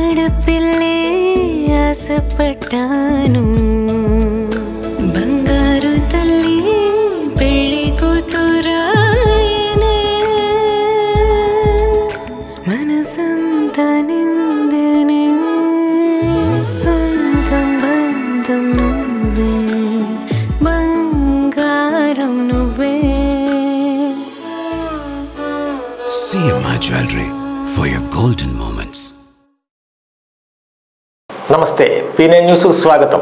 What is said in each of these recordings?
ఆడపిల్లే ఆశపడ్డాను బంగారు తల్లి పెళ్లి కూతురాయనే మనసంతా నిందనే సొంతం బంధం నువ్వే బంగారం నువ్వే. CMI Jewelry for your golden moments. నమస్తే, P9 న్యూస్కు స్వాగతం.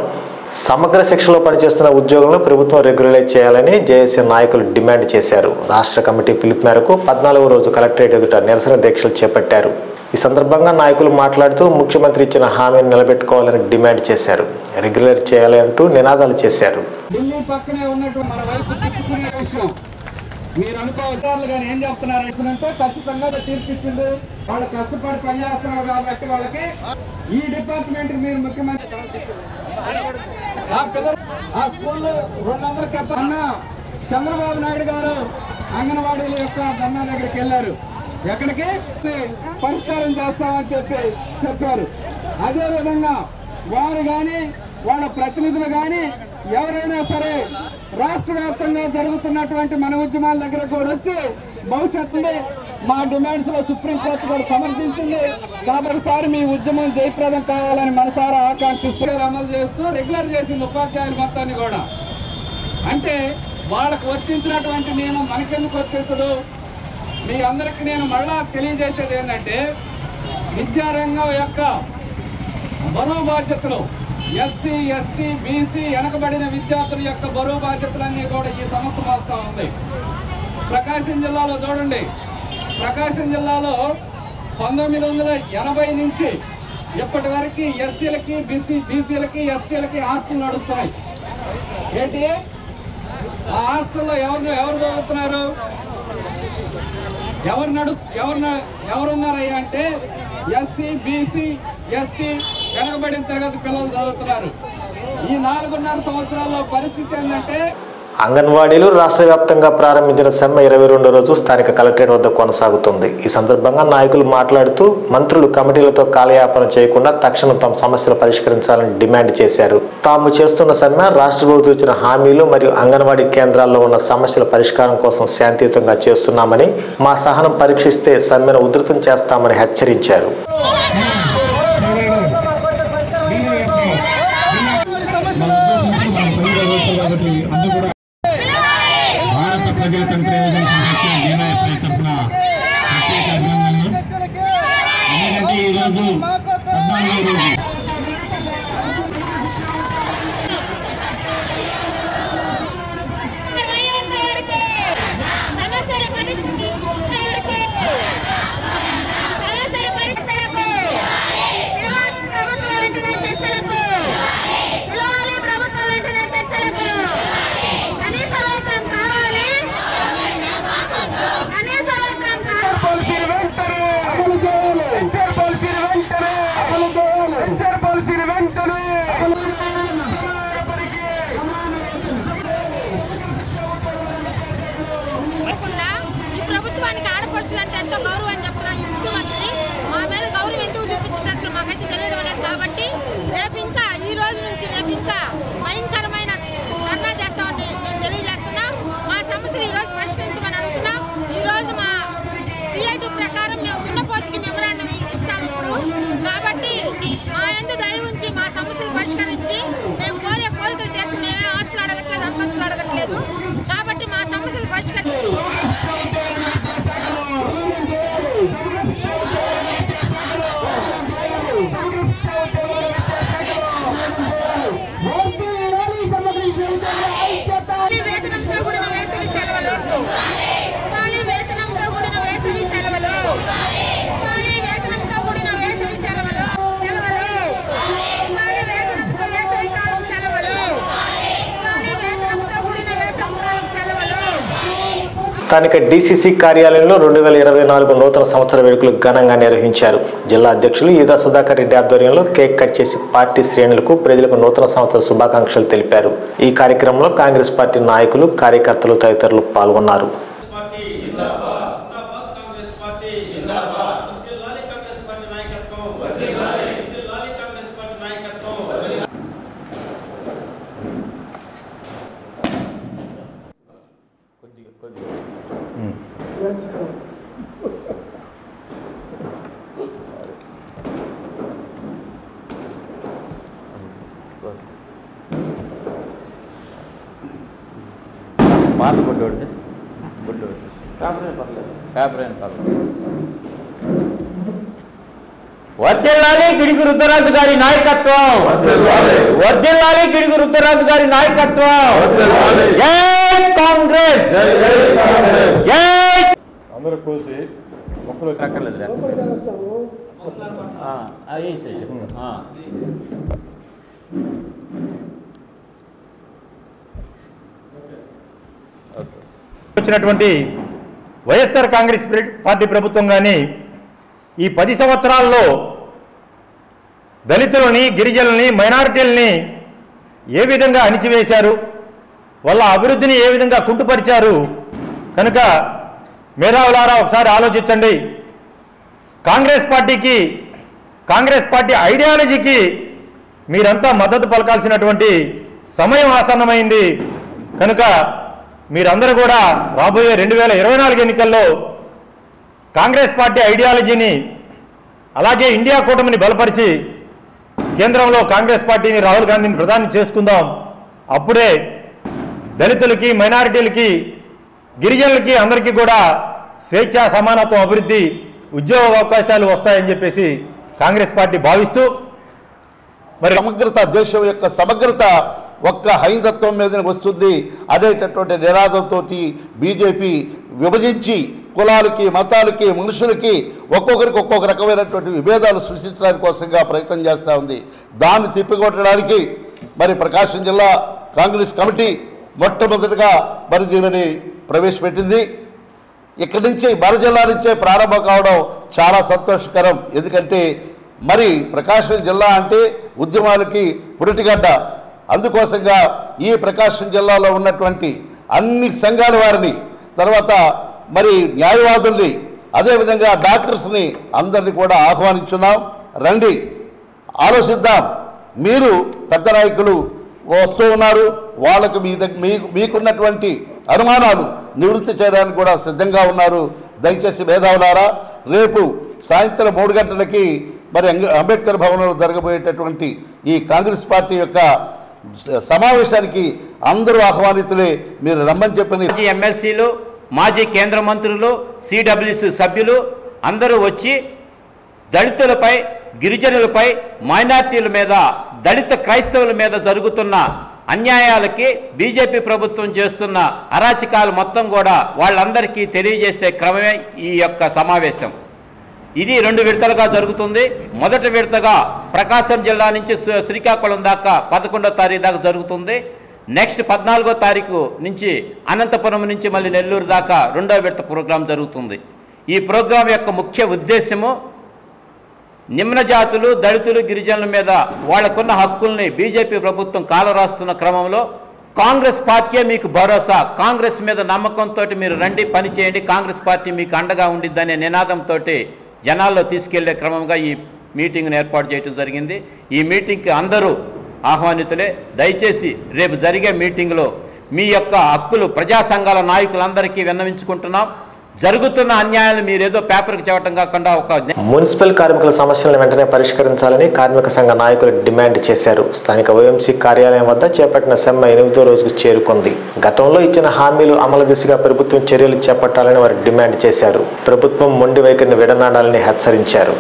సమగ్ర శిక్షలో పనిచేస్తున్న ఉద్యోగులను ప్రభుత్వం రెగ్యులరైజ్ చేయాలని జేఏసీ నాయకులు డిమాండ్ చేశారు. రాష్ట్ర కమిటీ పిలుపు మేరకు 14వ రోజు కలెక్టరేట్ ఎదుట నిరసన దీక్షలు చేపట్టారు. ఈ సందర్భంగా నాయకులు మాట్లాడుతూ ముఖ్యమంత్రి ఇచ్చిన హామీని నిలబెట్టుకోవాలని డిమాండ్ చేశారు. రెగ్యులర్ చేయాలి అంటూ నినాదాలు చేశారు. మీరు అనుకోవాలి కానీ ఏం చెప్తున్నారు అంటే ఖచ్చితంగా తీర్పిచ్చింది. వాళ్ళు కష్టపడి పనిచేస్తున్నారు కాబట్టి వాళ్ళకి ఈ డిపార్ట్మెంట్ మీరు ముఖ్యమంత్రి ఆ స్కూల్లో 200 అన్న చంద్రబాబు నాయుడు గారు అంగన్వాడీల యొక్క ధర్నా దగ్గరికి వెళ్ళారు. ఎక్కడికి పరిష్కారం చేస్తామని చెప్పారు. అదే విధంగా వారు కానీ వాళ్ళ ప్రతినిధులు కానీ ఎవరైనా సరే రాష్ట్ర వ్యాప్తంగా జరుగుతున్నటువంటి మన ఉద్యమాల దగ్గర కూడా వచ్చి భవిష్యత్తులో మా డిమాండ్స్ లో సుప్రీంకోర్టు కూడా సమర్థించింది. కాబట్టి సారి మీ ఉద్యమం జయప్రదం కావాలని మనసారా ఆకాంక్షిస్తూ అమలు చేస్తూ రెగ్యులర్ చేసింది ఉపాధ్యాయుల మొత్తాన్ని కూడా. అంటే వాళ్ళకు వర్తించినటువంటి నియమం మనకెందుకు వర్తించదు? మీ అందరికీ నేను మళ్ళా తెలియజేసేది ఏంటంటే విద్యారంగం యొక్క బరువు బాధ్యతలు ఎస్సీ ఎస్టీ బీసీ వెనకబడిన విద్యార్థుల యొక్క బరువు బాధ్యతలన్నీ కూడా ఈ సంస్థ మోస్తా ఉంది. ప్రకాశం జిల్లాలో చూడండి, ప్రకాశం జిల్లాలో 1980 నుంచి ఇప్పటి వరకు ఎస్సీలకి బీసీలకి ఎస్టీలకి హాస్టల్ నడుస్తున్నాయి. ఏంటి ఆ హాస్టల్లో ఎవరు చదువుతున్నారు? ఎవరున్నారయ్యా అంటే ఎస్సీ బీసీ ఎస్టీ వెనకబడిన తరగతి పిల్లలు చదువుతున్నారు. ఈ 4.5 సంవత్సరాల్లో పరిస్థితి ఏంటంటే అంగన్వాడీలు రాష్ట్ర వ్యాప్తంగా ప్రారంభించిన సమ్మె 22వ రోజు స్థానిక కలెక్టరేట్ వద్ద కొనసాగుతుంది. ఈ సందర్భంగా నాయకులు మాట్లాడుతూ మంత్రులు కమిటీలతో కాలయాపన చేయకుండా తక్షణం తమ సమస్యలు పరిష్కరించాలని డిమాండ్ చేశారు. తాము చేస్తున్న సమ్మె రాష్ట్ర ప్రభుత్వం ఇచ్చిన హామీలు మరియు అంగన్వాడీ కేంద్రాల్లో ఉన్న సమస్యల పరిష్కారం కోసం శాంతియుతంగా చేస్తున్నామని, మా సహనం పరీక్షిస్తే సమ్మెను ఉధృతం చేస్తామని హెచ్చరించారు. ప్రజాతంత్ర యోజన సంస్థ DYFI తరఫున ప్రత్యేక అభినందనలు. ఎందుకంటే ఈరోజు 14వ రోజు స్థానిక డీసీసీ కార్యాలయంలో 2024 నూతన సంవత్సర వేడుకలు ఘనంగా నిర్వహించారు. జిల్లా అధ్యక్షులు ఈదా సుధాకర్ రెడ్డి ఆధ్వర్యంలో కేక్ కట్ చేసి పార్టీ శ్రేణులకు ప్రజలకు నూతన సంవత్సర శుభాకాంక్షలు తెలిపారు. ఈ కార్యక్రమంలో కాంగ్రెస్ పార్టీ నాయకులు, కార్యకర్తలు తదితరులు పాల్గొన్నారు. పాత గుడ్డోడితే గుడ్డోడి పేపర్ ఏం పర్లేదు. వర్ధిల్లాలి గిడుగు రుద్రరాజు గారి నాయకత్వం, వర్ధిల్లాలి గిడుగు రుద్రరాజు గారి నాయకత్వం. జై కాంగ్రెస్, జై. అందరూ కోసి మొక్కలు అక్కర్లేదు వచ్చినటువంటి వైఎస్ఆర్ కాంగ్రెస్ పార్టీ ప్రభుత్వం కానీ ఈ 10 సంవత్సరాల్లో దళితులని, గిరిజనులని, మైనారిటీలని ఏ విధంగా అణిచివేశారు, వాళ్ళ అభివృద్ధిని ఏ విధంగా కుంటుపరిచారు. కనుక మేధావులారా ఒకసారి ఆలోచించండి. కాంగ్రెస్ పార్టీకి, కాంగ్రెస్ పార్టీ ఐడియాలజీకి మీరంతా మద్దతు పలకాల్సినటువంటి సమయం ఆసన్నమైంది. కనుక మీరందరూ కూడా రాబోయే 2024 ఎన్నికల్లో కాంగ్రెస్ పార్టీ ఐడియాలజీని అలాగే ఇండియా కూటమిని బలపరిచి కేంద్రంలో కాంగ్రెస్ పార్టీని, రాహుల్ గాంధీని ప్రధాని చేసుకుందాం. అప్పుడే దళితులకి, మైనారిటీలకి, గిరిజనులకి అందరికీ కూడా స్వేచ్ఛ, సమానత్వం, అభివృద్ధి, ఉద్యోగ అవకాశాలు వస్తాయని చెప్పేసి కాంగ్రెస్ పార్టీ భావిస్తూ మరి సమగ్రత, దేశం యొక్క సమగ్రత ఒక్క హైందత్వం మీదనే వస్తుంది అనేటటువంటి నినాదంతో బీజేపీ విభజించి కులాలకి, మతాలకి, మనుషులకి ఒక్కొక్కరికి ఒక్కొక్క రకమైనటువంటి విభేదాలు సృష్టించడానికి కోసంగా ప్రయత్నం చేస్తూ ఉంది. దాన్ని తిప్పికొట్టడానికి మరి ప్రకాశం జిల్లా కాంగ్రెస్ కమిటీ మొట్టమొదటిగా మరి దీనిని ప్రవేశపెట్టింది. ఇక్కడి నుంచి మన జిల్లా నుంచే ప్రారంభం కావడం చాలా సంతోషకరం. ఎందుకంటే మరి ప్రకాశం జిల్లా అంటే ఉద్యమాలకి పురిటిగడ్డ. అందుకోసంగా ఈ ప్రకాశం జిల్లాలో ఉన్నటువంటి అన్ని సంఘాల వారిని, తర్వాత మరి న్యాయవాదుల్ని, అదేవిధంగా డాక్టర్స్ని అందరినీ కూడా ఆహ్వానించున్నాం. రండి, ఆలోచిద్దాం. మీరు పెద్ద నాయకులు వస్తూ ఉన్నారు, వాళ్ళకు మీకున్నటువంటి అనుమానాలు నివృత్తి చేయడానికి కూడా సిద్ధంగా ఉన్నారు. దయచేసి మేధావులారా, రేపు సాయంత్రం 3 గంటలకి మరి అంబేద్కర్ భవన్లో జరగబోయేటటువంటి ఈ కాంగ్రెస్ పార్టీ యొక్క సమావేశానికి అందరూ ఆహ్వానితులే. మీరు రమ్మని చెప్పిన మాజీ ఎమ్మెల్సీలు, మాజీ కేంద్ర మంత్రులు, సిడబ్ల్యూసి సభ్యులు అందరూ వచ్చి దళితులపై, గిరిజనులపై, మైనార్టీల మీద, దళిత క్రైస్తవుల మీద జరుగుతున్న అన్యాయాలకి, బీజేపీ ప్రభుత్వం చేస్తున్న అరాచకాలు మొత్తం కూడా వాళ్ళందరికీ తెలియజేసే క్రమమే ఈ యొక్క సమావేశం. ఇది 2 విడతలుగా జరుగుతుంది. మొదటి విడతగా ప్రకాశం జిల్లా నుంచి శ్రీకాకుళం దాకా 11వ తారీఖు దాకా జరుగుతుంది. నెక్స్ట్ 14వ తారీఖు నుంచి అనంతపురం నుంచి మళ్ళీ నెల్లూరు దాకా 2వ విడత ప్రోగ్రాం జరుగుతుంది. ఈ ప్రోగ్రాం యొక్క ముఖ్య ఉద్దేశము నిమ్న జాతులు, దళితులు, గిరిజనుల మీద వాళ్లకున్న హక్కుల్ని బీజేపీ ప్రభుత్వం కాలరాస్తున్న క్రమంలో కాంగ్రెస్ పార్టీ మీకు భరోసా, కాంగ్రెస్ మీద నమ్మకంతో మీరు రండి, పని చేయండి, కాంగ్రెస్ పార్టీ మీకు అండగా ఉండిద్దనే నినాదంతో జనాల్లో తీసుకెళ్లే క్రమంగా ఈ మీటింగ్ను ఏర్పాటు చేయడం జరిగింది. ఈ మీటింగ్కి అందరూ ఆహ్వానితులే. దయచేసి రేపు జరిగే మీటింగ్లో మీ యొక్క హక్కులు ప్రజా సంఘాల నాయకులందరికీ విన్నవించుకుంటున్నాం. జరుగుతున్న అన్యాయాలు మీరేదో పేపర్కి చెప్పడం కాకుండా మున్సిపల్ కార్మికుల సమస్యలను వెంటనే పరిష్కరించాలని కార్మిక సంఘ నాయకులు డిమాండ్ చేశారు. స్థానిక ఓఎంసీ కార్యాలయం వద్ద చేపట్టిన సమ్మె 8వ రోజుకు చేరుకుంది. గతంలో ఇచ్చిన హామీలు అమలు దిశగా ప్రభుత్వం చర్యలు చేపట్టాలని వారు డిమాండ్ చేశారు. ప్రభుత్వం మొండి వైఖరిని విడనాడాలని హెచ్చరించారు.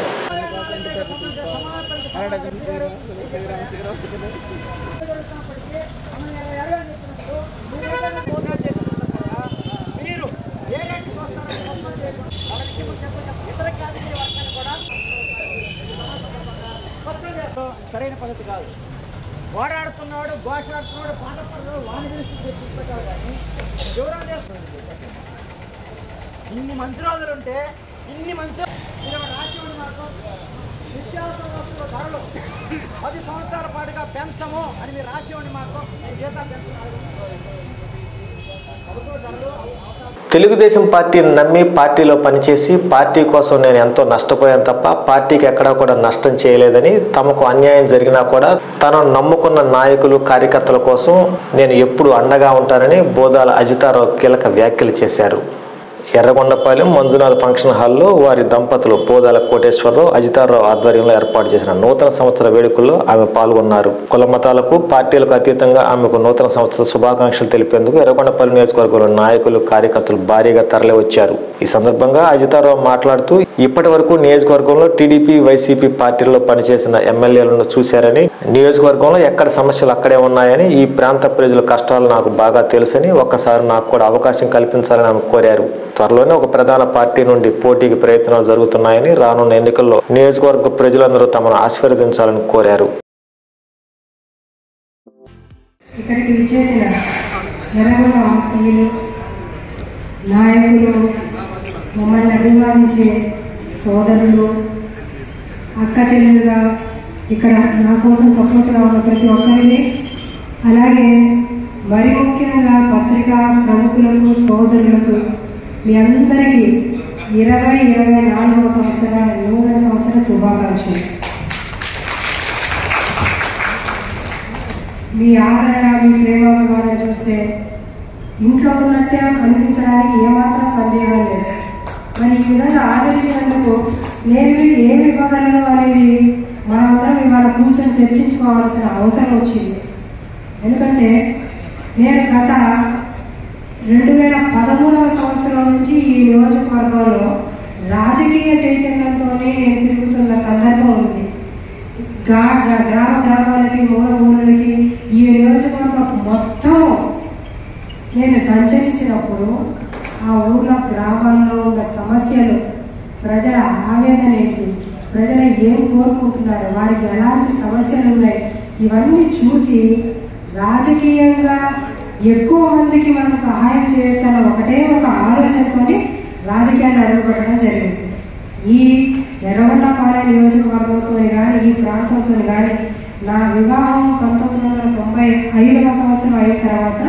సరైన పద్ధతి కాదు. ఓడాడుతున్నాడు, ఘోషాడుతున్నాడు, బాధపడుతున్నాడు, వాణి తెలిసి పెట్టారు. కానీ ఎవరో చేస్తున్నాడు. ఇన్ని మంచి రోజులుంటే ఇన్ని మంచి రాసి ఉండి మాకు నిత్యావసర వస్తువుల ధరలు 10 సంవత్సరాల పాటుగా పెంచము అని మీరు రాసి ఉండి మాకు జీతాలు పెంచుతున్నారు. తెలుగుదేశం పార్టీని నమ్మి పార్టీలో పనిచేసి పార్టీ కోసం నేను ఎంతో నష్టపోయాను తప్ప పార్టీకి ఎక్కడా కూడా నష్టం చేయలేదని, తమకు అన్యాయం జరిగినా కూడా తనను నమ్ముకున్న నాయకులు, కార్యకర్తల కోసం నేను ఎప్పుడు అండగా ఉంటానని బోదాల అజితారావు కీలక వ్యాఖ్యలు చేశారు. ఎర్రగొండపాలెం మంజునాథ్ ఫంక్షన్ హాల్లో వారి దంపతులు పోదాల కోటేశ్వరరావు అజితారావు ఆధ్వర్యంలో ఏర్పాటు చేసిన నూతన సంవత్సర వేడుకల్లో ఆమె పాల్గొన్నారు. కుల మతాలకు పార్టీలకు అతీతంగా ఆమెకు నూతన సంవత్సర శుభాకాంక్షలు తెలిపేందుకు ఎర్రగొండపాలెం నియోజకవర్గంలో నాయకులు కార్యకర్తలు భారీగా తరలి వచ్చారు. ఈ సందర్భంగా అజితారావు మాట్లాడుతూ ఇప్పటి వరకు నియోజకవర్గంలో టీడీపీ వైసీపీ పార్టీల్లో పనిచేసిన ఎమ్మెల్యేలను చూశారని, నియోజకవర్గంలో ఎక్కడ సమస్యలు అక్కడే ఉన్నాయని, ఈ ప్రాంత ప్రజల కష్టాలు నాకు బాగా తెలుసని, ఒక్కసారి నాకు కూడా అవకాశం కల్పించాలని ఆమె కోరారు. త్వరలోనే ఒక ప్రధాన పార్టీ నుండి పోటీకి ప్రయత్నాలు జరుగుతున్నాయని, రానున్న ఎన్నికల్లో నియోజకవర్గ ప్రజలందరూ తమను ఆశీర్వదించాలని కోరారు. ఇక్కడికి విచ్చేసిన ఎర్రగొండ ఆస్తిలు నాయకులు, మమ్మల్ని అభిమానించే సోదరులు, అక్క చెల్లెలుగా ఇక్కడ నా కోసం సపోర్ట్గా ఉన్న ప్రతి ఒక్కరిని, అలాగే మరి ముఖ్యంగా పత్రికా ప్రముఖులకు, సోదరులకు మీ అందరికీ 2024వ సంవత్సర నూతన సంవత్సర శుభాకాంక్షలు. మీ ఆదరణ, మీ ప్రేమాభిమానం చూస్తే ఇంట్లో ఉన్నట్టే అనిపించడానికి ఏమాత్రం సందేహం లేదు. మరి ఈ విధంగా ఆదరించినందుకు నేను మీకు ఏమి ఇవ్వగలను అనేది మనమందరం ఇవాళ కూర్చొని చర్చించుకోవాల్సిన అవసరం వచ్చింది. ఎందుకంటే నేను గత 2013వ సంవత్సరం నుంచి ఈ నియోజకవర్గంలో రాజకీయ చైతన్యంతోనే నేను తిరుగుతున్న సందర్భం ఉంది. గ్రామ గ్రామాలకి, మూల ఊళ్ళకి, ఈ నియోజకవర్గం మొత్తం నేను సంచరించినప్పుడు ఆ ఊర్లో గ్రామాల్లో ఉన్న సమస్యలు, ప్రజల ఆవేదన ఏంటి, ప్రజలు ఏం కోరుకుంటున్నారు, వారికి ఎలాంటి సమస్యలు ఉన్నాయి, ఇవన్నీ చూసి రాజకీయంగా ఎక్కువ మందికి మనం సహాయం చేయొచ్చన్న ఒకటే ఒక ఆలోచనతోని రాజకీయాన్ని అడుగుపెట్టడం జరిగింది. ఈ ఎర్రగొండపాలెం నియోజకవర్గంతో కానీ, ఈ ప్రాంతంతో కానీ నా వివాహం 1995వ సంవత్సరం అయిన తర్వాత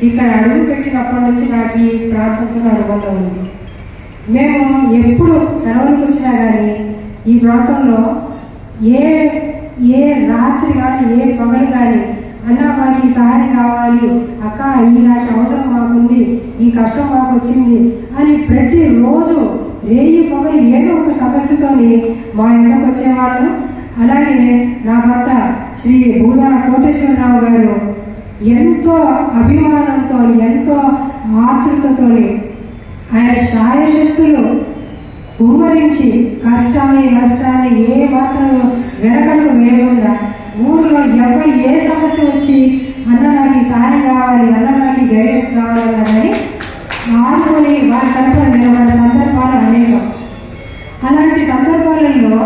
ఇక్కడ అడుగు పెట్టినప్పటి నుంచి నాకు ఈ ప్రాంతంతో అనుబంధం ఉంది. మేము ఎప్పుడు సెలవులకు వచ్చినా కానీ ఈ ప్రాంతంలో ఏ రాత్రి కానీ, ఏ పగలు కానీ, అన్న మాకు ఈ సహాయం కావాలి, అక్క ఇలాంటి అవసరం మాకుంది, ఈ కష్టం మాకు వచ్చింది అని ప్రతిరోజు రేయి పగలు ఏదో ఒక సమస్యతోని మా ఇంట్లోకి వచ్చేవాళ్ళు. అలాగే నా భర్త శ్రీ పోదాల కోటేశ్వరరావు గారు ఎంతో అభిమానంతో, ఎంతో ఆతృతతో ఆయన శాయశక్తులు కుమ్మరించి కష్టాన్ని, నష్టాన్ని ఏ మాత్రం వెనకలకు వేయకుండా ఊర్లో ఎవరు ఏ సమస్య వచ్చి అన్న నాకు ఈ సాయం కావాలి, అన్న నాకు ఈ గైడెన్స్ కావాలన్నా కానీ ఆదుకొని వారి తరఫున నిలబడిన సందర్భాలు అనేకం. అలాంటి సందర్భాలలో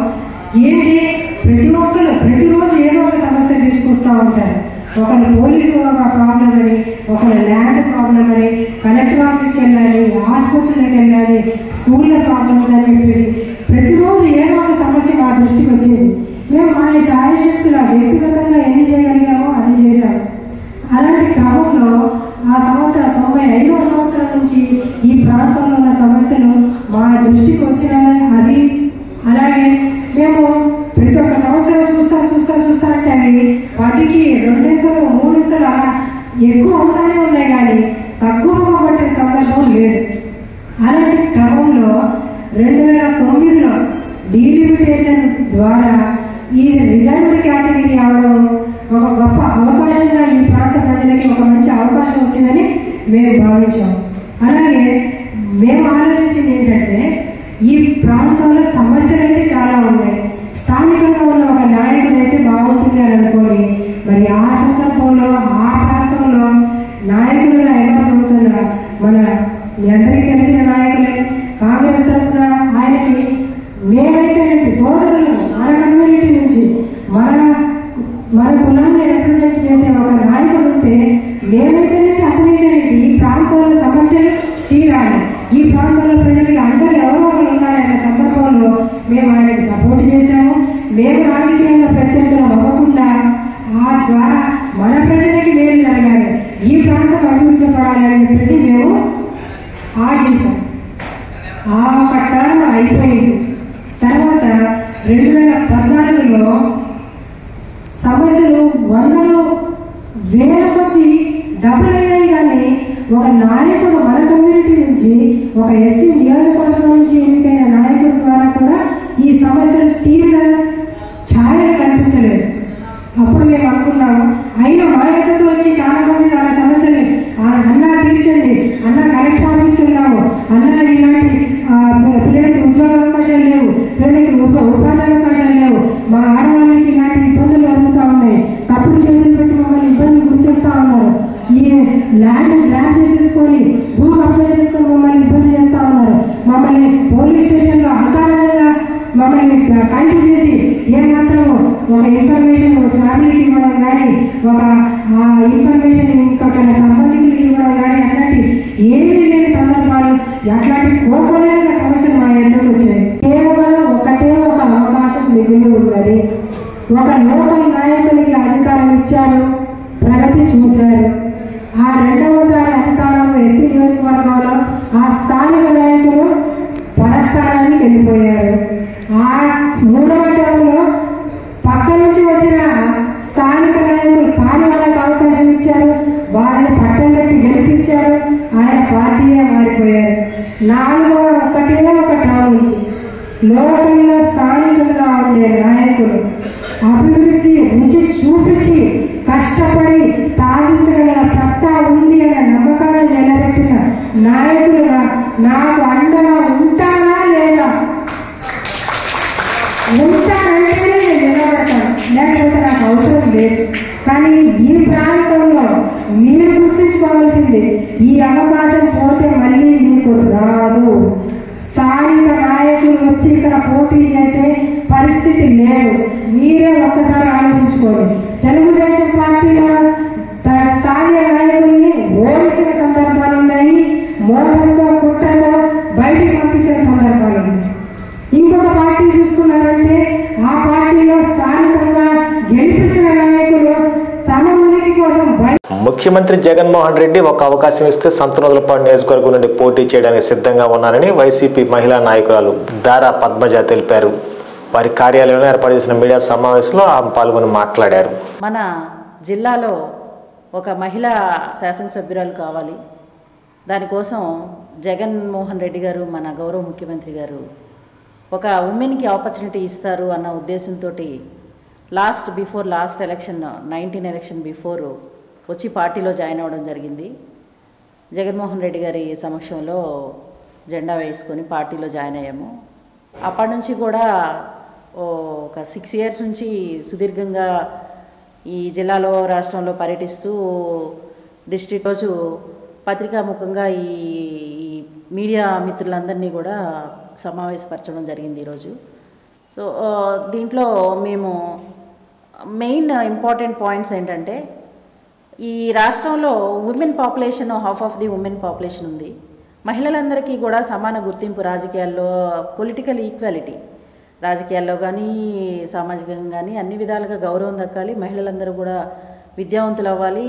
ఏంటి, ప్రతి ఒక్కరు ప్రతిరోజు ఏదో ఒక సమస్య తీసుకొస్తూ ఉంటారు. ఒకరు పోలీసు ప్రాబ్లం అని, ఒకరు ల్యాండ్ ప్రాబ్లం అని, కలెక్టర్ ఆఫీస్కి వెళ్ళాలి, హాస్పిటల్కి వెళ్ళాలి, స్కూల్లో ప్రాబ్లమ్స్ అని చెప్పేసి ప్రతిరోజు ఏదో ఒక సమస్య మా దృష్టికి వచ్చేది. మేము మా శాయశక్తుల వ్యక్తిగతంగా ఎన్ని చేయగలిగామో అన్ని చేశాము. అలాంటి క్రమంలో ఆ సంవత్సరం 95వ సంవత్సరం నుంచి ఈ ప్రాంతంలో ఉన్న సమస్యలు మా దృష్టికి వచ్చినాయి. అవి అలాగే మేము ప్రతి ఒక్క సంవత్సరం చూస్తా అంటే అవి 10కి 2 3 అలా ఎక్కువ అవుతానే ఉన్నాయి కానీ తక్కువగా పట్టిన సందర్భం లేదు. అలాంటి క్రమంలో 2009లో డీలిమిటేషన్ ద్వారా ఈ రిజర్వ్డ్ కేటగిరీ అవడం ఒక గొప్ప అవకాశంగా ఈ ప్రాంత ప్రజలకి ఒక మంచి అవకాశం వచ్చిందని మేము భావించాం. అలాగే మేము ఆలోచించింది ఏంటంటే ఈ ప్రాంతంలో సమస్యలు అయితే చాలా ఉన్నాయి, స్థానికంగా ఉన్న ఒక నాయకుడు అయితే బాగుంటుంది అని అనుకోని మరి ఆ సందర్భంలో ఆ ప్రాంతంలో నాయకులుగా ఎమర్జ్ అవుతున్న మన మీ అందరికీ తెలిసిన నాయకులే కాంగ్రెస్ తరఫున ఆయనకి మేమైతేనండి సోదరులు మన కమ్యూనిటీ నుంచి మన కులాన్ని రిప్రజెంట్ చేసే ఒక నాయకుడు ఉంటే మేమైతేనండి అతనైతేనండి ఈ ప్రాంతంలో సమస్యలు తీరాలి, ఈ ప్రాంతంలో ప్రజలకి అండగా ఎవరో ఒకరు ఉన్నారనే సందర్భంలో మేము ఆయనకి సపోర్ట్ చేశాము. మేము రాజకీయంగా ప్రత్యర్థులు అవ్వకుండా ఆ ద్వారా మన ప్రజలకి మేలు జరగాలి, ఈ ప్రాంతం అభివృద్ధి పడాలి అని చెప్పేసి మేము ఆశించాం. ఆ ఒక టర్మ్ అయిపోయింది. తర్వాత 2014లో సమస్యలు 100,000 కొద్ది డబుల్ అయ్యాయి. కానీ ఒక నాయకుడు మన కమ్యూనిటీ కమ్యూనిటీ నుంచి ఒక ఎస్సీ నియోజకవర్గం నుంచి ఎన్నికైన నాయకుల ద్వారా కూడా ఈ సమస్యలు తీరిన ఛాయలు కనిపించలేదు. అప్పుడు మేము అనుకున్నాము, అయినా మా ఎద్దకు వచ్చి చాలా మంది వాళ్ళ సమస్యలు అన్నా తీర్చండి, అన్న కలెక్టర్ ఆఫీస్కి వెళ్ళాము, అన్న ఇలాంటి పిల్లలకి ఉద్యోగ అవకాశాలు లేవు, పిల్లలకి ఉపాధి అవకాశాలు లేవు, మా ఆడవాళ్ళకి ఇలాంటి ఇబ్బందులు జరుగుతూ ఉన్నాయి, తప్పుడు కేసులు పెట్టి మమ్మల్ని ఇబ్బందులు గురి చేస్తూ ఉన్నారు, ఈ ల్యాండ్ గ్రాప్ చేసేసుకొని భూ కబ్జా చేసుకొని మమ్మల్ని ఇబ్బంది చేస్తూ ఉన్నారు, మమ్మల్ని పోలీస్ స్టేషన్లో అకారణంగా మమ్మల్ని ఖైదు చేసి ఏమాత్రం ఒక ఇన్ఫర్మేషన్ ఫ్యామిలీకి ఇవ్వడం కానీ, ఒక ఇన్ఫర్మేషన్ ఇంకొక సంబంధికులకి ఇవ్వడం కానీ అట్లాంటి ఏమీ లేని సందర్భాలు, అట్లాంటి కోకోలేని సమస్యలు మా ఎదురుకు వచ్చాయి. కేవలం ఒకటే ఒక అవకాశం మిగిలి ఉన్నది. ఒక లోకల్ నాయకులకి అధికారం ఇచ్చారు, ప్రగతి చూశారు. ఆ రెండవసారి అధికారం ఎస్సీ నియోజకవర్గంలో ఆ స్థానిక నాయకులు పరస్థానానికి వెళ్ళిపోయారు. ఆ మూడవ టర్మ్లో పక్క నుంచి వచ్చిన స్థానిక నాయకులు పాలి వాళ్ళకి అవకాశం ఇచ్చారు, వాళ్ళని పట్టం పెట్టి గెలిపించారు, ఆయన పార్టీయే మారిపోయారు. నాలుగవ ఒకటే ఒక టర్మ్ లోకల్లో స్థానికంగా ఉండే నాయకులు అభివృద్ధి రుచి చూపించి కష్టపడి సాధించగల సత్తా ఉంది అనే నమ్మకాన్ని నిలబెట్టిన నాయకులుగా నాకు అండగా ఉంటానా లేదా? ఉంటానంటేనే నేను నిలబడతాను, లేకపోతే నాకు అవసరం లేదు. కానీ ఈ ప్రాంతంలో మీరు గుర్తుంచుకోవాల్సింది, ఈ అవకాశం పోతే మళ్ళీ మీకు రాదు. స్థానిక నాయకులు వచ్చి ఇక్కడ పోటీ చేసే పరిస్థితి లేదు. మీరే ఒక్కసారి ఆలోచించుకోండి. తెలుగుదేశం పార్టీలో స్థానిక నాయకుల్ని ఓడించిన సందర్భాలు ఉన్నాయి, మోసంతో కుట్రతో బయటికి పంపించిన సందర్భాలు ఉన్నాయి. ఇంకొక పార్టీ చూసుకున్నారంటే ఆ పార్టీలో స్థానికంగా గెలిపించిన నాయకులు తమ ఉనికి కోసం ముఖ్యమంత్రి జగన్మోహన్ రెడ్డి ఒక అవకాశం ఇస్తే సంతనోదలపాడు నియోజకవర్గం నుండి పోటీ చేయడానికి సిద్ధంగా ఉన్నారని వైసీపీ మహిళా నాయకురాలు దారా పద్మజ తెలిపారు. వారి కార్యాలయంలో ఏర్పాటు చేసిన మీడియా సమావేశంలో ఆమె పాల్గొని మాట్లాడారు. మన జిల్లాలో ఒక మహిళా శాసనసభ్యురాలు కావాలి, దానికోసం జగన్మోహన్ రెడ్డి గారు మన గౌరవ ముఖ్యమంత్రి గారు ఒక ఉమెన్కి ఆపర్చునిటీ ఇస్తారు అన్న ఉద్దేశంతో before last election 19 election before వచ్చి పార్టీలో జాయిన్ అవ్వడం జరిగింది. జగన్మోహన్ రెడ్డి గారి సమక్షంలో జెండా వేసుకొని పార్టీలో జాయిన్ అయ్యాము. అప్పటి నుంచి కూడా ఒక 6 ఇయర్స్ నుంచి సుదీర్ఘంగా ఈ జిల్లాలో రాష్ట్రంలో పర్యటిస్తూ డిస్ట్రిక్ట్ రోజు పత్రికాముఖంగా ఈ మీడియా మిత్రులందరినీ కూడా సమావేశపరచడం జరిగింది ఈరోజు. సో దీంట్లో మేము మెయిన్ ఇంపార్టెంట్ పాయింట్స్ ఏంటంటే, ఈ రాష్ట్రంలో women population half of the women population ఉంది. మహిళలందరికీ కూడా సమాన గుర్తింపు రాజకీయాల్లో, పొలిటికల్ ఈక్వాలిటీ రాజకీయాల్లో కానీ సామాజికంగా కానీ అన్ని విధాలుగా గౌరవం దక్కాలి. మహిళలందరూ కూడా విద్యావంతులు అవ్వాలి,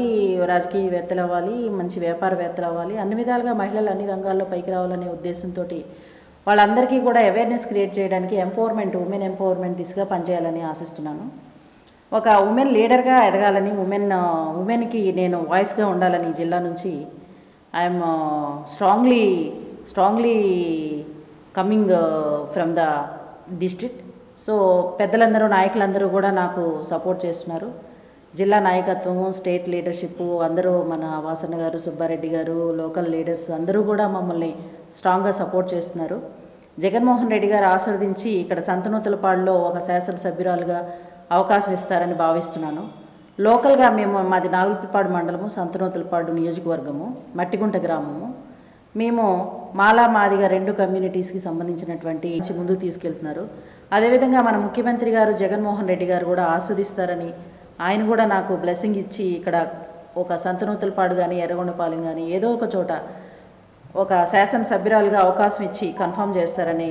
రాజకీయవేత్తలు అవ్వాలి, మంచి వ్యాపారవేత్తలు అవ్వాలి, అన్ని విధాలుగా మహిళలు అన్ని రంగాల్లో పైకి రావాలనే ఉద్దేశంతో వాళ్ళందరికీ కూడా అవేర్నెస్ క్రియేట్ చేయడానికి ఉమెన్ ఎంపవర్మెంట్ దిశగా పనిచేయాలని ఆశిస్తున్నాను. ఒక ఉమెన్ లీడర్గా ఎదగాలని, ఉమెన్కి నేను వాయిస్గా ఉండాలని ఈ జిల్లా నుంచి I'm strongly coming from the district. So పెద్దలందరూ, నాయకులందరూ కూడా నాకు సపోర్ట్ చేస్తున్నారు. జిల్లా నాయకత్వము, స్టేట్ లీడర్షిప్ అందరూ, మన వాసన్న గారు, సుబ్బారెడ్డి గారు, లోకల్ లీడర్స్ అందరూ కూడా మమ్మల్ని స్ట్రాంగ్గా సపోర్ట్ చేస్తున్నారు. జగన్మోహన్ రెడ్డి గారు ఆశీర్వదించి ఇక్కడ సంతనూతలపాడులో ఒక శాసనసభ్యురాలుగా అవకాశం ఇస్తారని భావిస్తున్నాను. లోకల్గా మాది నాగులపాడు మండలము, సంతనూతలపాడు నియోజకవర్గము, మట్టిగుంట గ్రామము. మేము మాదిగా 2 కమ్యూనిటీస్కి సంబంధించినటువంటి ముందుకు తీసుకెళ్తున్నారు. అదేవిధంగా మన ముఖ్యమంత్రి గారు జగన్మోహన్ రెడ్డి గారు కూడా ఆస్వాదిస్తారని, ఆయన కూడా నాకు బ్లెస్సింగ్ ఇచ్చి ఇక్కడ ఒక సంతనూతలపాడు కానీ ఎర్రగొండపాలెం కానీ ఏదో ఒక చోట ఒక శాసనసభ్యురాలుగా అవకాశం ఇచ్చి కన్ఫర్మ్ చేస్తారని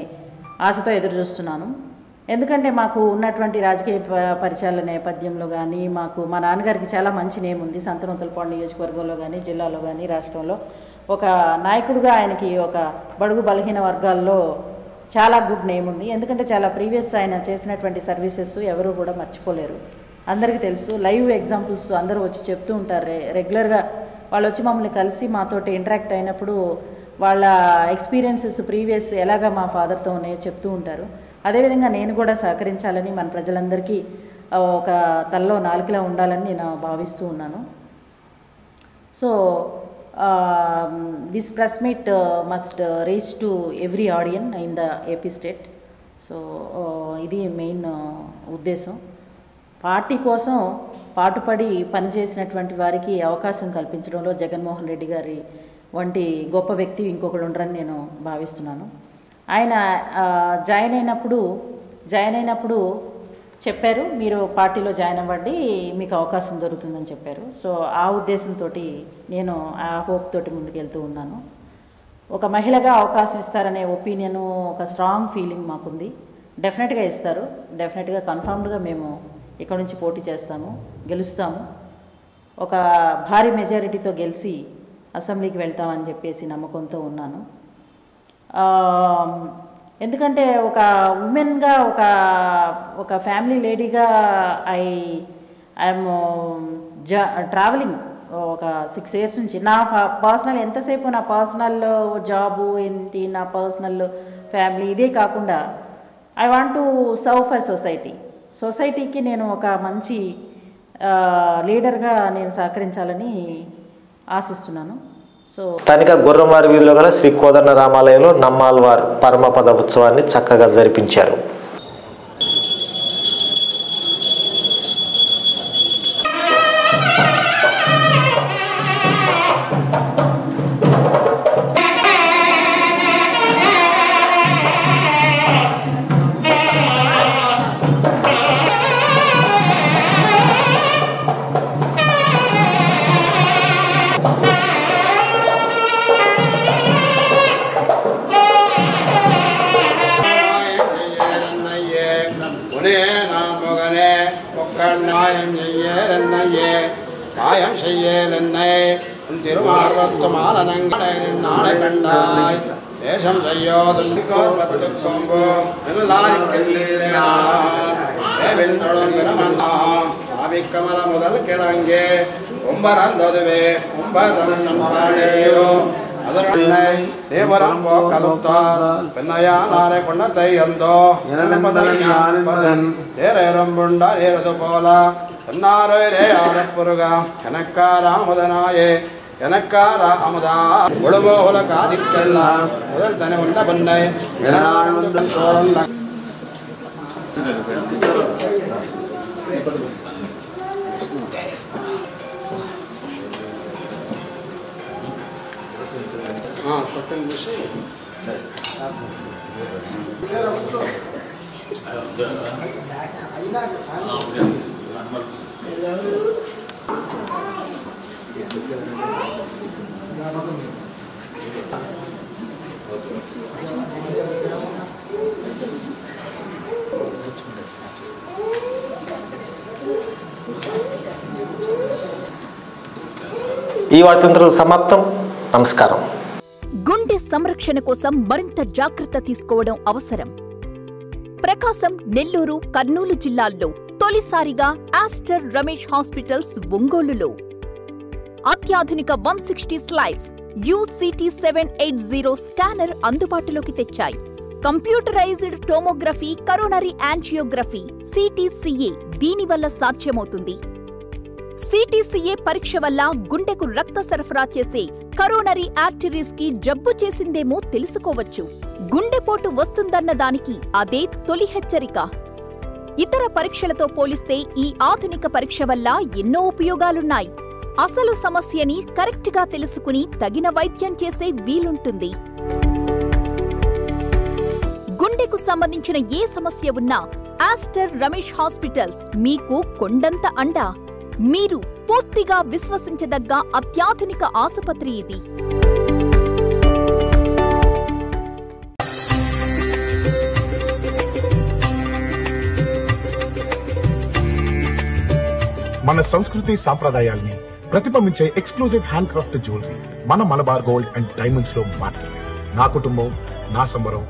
ఆశతో ఎదురు చూస్తున్నాను. ఎందుకంటే మాకు ఉన్నటువంటి రాజకీయ పరిచయాల నేపథ్యంలో కానీ, మా నాన్నగారికి చాలా మంచి నేమ్ ఉంది సంతనూతలపాడు నియోజకవర్గంలో కానీ, జిల్లాలో కానీ, రాష్ట్రంలో. ఒక నాయకుడిగా ఆయనకి ఒక బడుగు బలహీన వర్గాల్లో చాలా గుడ్ నేమ్ ఉంది. ఎందుకంటే చాలా ప్రీవియస్ ఆయన చేసినటువంటి సర్వీసెస్ ఎవరు కూడా మర్చిపోలేరు, అందరికీ తెలుసు. లైవ్ ఎగ్జాంపుల్స్ అందరూ వచ్చి చెప్తూ ఉంటారు రెగ్యులర్గా. వాళ్ళు వచ్చి మమ్మల్ని కలిసి మాతోటి ఇంటరాక్ట్ అయినప్పుడు వాళ్ళ ఎక్స్పీరియన్సెస్ ప్రీవియస్ ఎలాగ మా ఫాదర్తో ఉన్నాయో చెప్తూ ఉంటారు. అదేవిధంగా నేను కూడా సహకరించాలని, మన ప్రజలందరికీ ఒక తలలో నాలుకలా ఉండాలని నేను భావిస్తూ ఉన్నాను. So this press meet must reach to every audience in the AP state. So ఇది మెయిన్ ఉద్దేశం. పార్టీ కోసం పాటుపడి పనిచేసినటువంటి వారికి అవకాశం కల్పించడంలో జగన్మోహన్ రెడ్డి గారి వంటి గొప్ప వ్యక్తి ఇంకొకరు ఉండరని నేను భావిస్తున్నాను. ఆయన జాయిన్ అయినప్పుడు చెప్పారు, మీరు పార్టీలో జాయిన్ అవ్వండి, మీకు అవకాశం దొరుకుతుందని చెప్పారు. సో ఆ ఉద్దేశంతో నేను ఆ హోప్ తోటి ముందుకెళ్తూ ఉన్నాను. ఒక మహిళగా అవకాశం ఇస్తారనే ఒపీనియను, ఒక స్ట్రాంగ్ ఫీలింగ్ మాకుంది. డెఫినెట్గా ఇస్తారు, డెఫినెట్గా కన్ఫర్మ్డ్గా మేము ఇక్కడ నుంచి పోటీ చేస్తాము, గెలుస్తాము. ఒక భారీ మెజారిటీతో గెలిచి అసెంబ్లీకి వెళ్తామని చెప్పేసి నమ్మకంతో ఉన్నాను. ఎందుకంటే ఒక ఉమెన్గా, ఒక ఫ్యామిలీ లేడీగా ఐఎమ్ ట్రావెలింగ్ ఒక 6 years నుంచి. నా పర్సనల్ ఎంతసేపు నా పర్సనల్ జాబు ఏంటి, నా పర్సనల్ ఫ్యామిలీ ఇదే కాకుండా I want to serve for సొసైటీకి నేను ఒక మంచి లీడర్గా నేను సహకరించాలని ఆశిస్తున్నాను. సో స్థానిక గుర్రంవారి వీధిలో గల శ్రీ కోదండ రామాలయంలో నమ్మాల్వార్ పరమపద ఉత్సవాన్ని చక్కగా జరిపించారు. கமல முதல் கிழங்கே ஒம்பரந்ததுவே ஒம்பதோ அதனை தேவரம் போக்கலுத்தார் பெண்ணையானாரை கொண்டத்தை அந்தோ தேரம் புண்டார் ஏறது போல சொன்னாரே ஆரப்புருகா எனக்காராமுதனாயே எனக்கார அமுதா ஒழுவோல காதிக்கெல்லாம் முதல் தனி உண்ட பண்ணை ఈ వార్తంతో సమాప్తం. నమస్కారం. గుండె సంరక్షణ కోసం మరింత జాగ్రత్త తీసుకోవడం అవసరం. ప్రకాశం, నెల్లూరు, కర్నూలు జిల్లాల్లో తొలిసారిగా ఆస్టర్ రమేష్ హాస్పిటల్స్ ఒంగోలులో అత్యాధునిక 160 స్లైడ్స్ UCT 780 స్కానర్ అందుబాటులోకి తెచ్చాయి. Computerized tomography, coronary angiography, CTCA దీనివల్ల సాధ్యమవుతుంది. CTCA పరీక్ష వల్ల గుండెకు రక్త సరఫరా చేసే కరోనరీ ఆర్టరీస్ కి జబ్బు చేసిందేమో తెలుసుకోవచ్చు. గుండెపోటు వస్తుందన్న దానికి అదే తొలి హెచ్చరిక. ఇతర పరీక్షలతో పోలిస్తే ఈ ఆధునిక పరీక్ష వల్ల ఎన్నో ఉపయోగాలున్నాయి. అసలు సమస్యని కరెక్ట్గా తెలుసుకుని తగిన వైద్యం చేసే వీలుంటుంది. గుండెకు సంబంధించిన ఏ సమస్య ఉన్నా ఆస్టర్ రమేష్ హాస్పిటల్స్ మీకు కొండంత అండ. మీరు పూర్తిగా విశ్వసించదగ్గ అత్యాధునిక ఆసుపత్రి ఇది. మన సంస్కృతి సాంప్రదాయాల్ని ప్రతిబింబించే ఎక్స్క్లూజివ్ హ్యాండ్ క్రాఫ్ట్ జ్యువెలరీ మన మలబార్ గోల్డ్ అండ్ డైమండ్స్ లో మాత్రమే. నా కుటుంబం, నా సంబరం,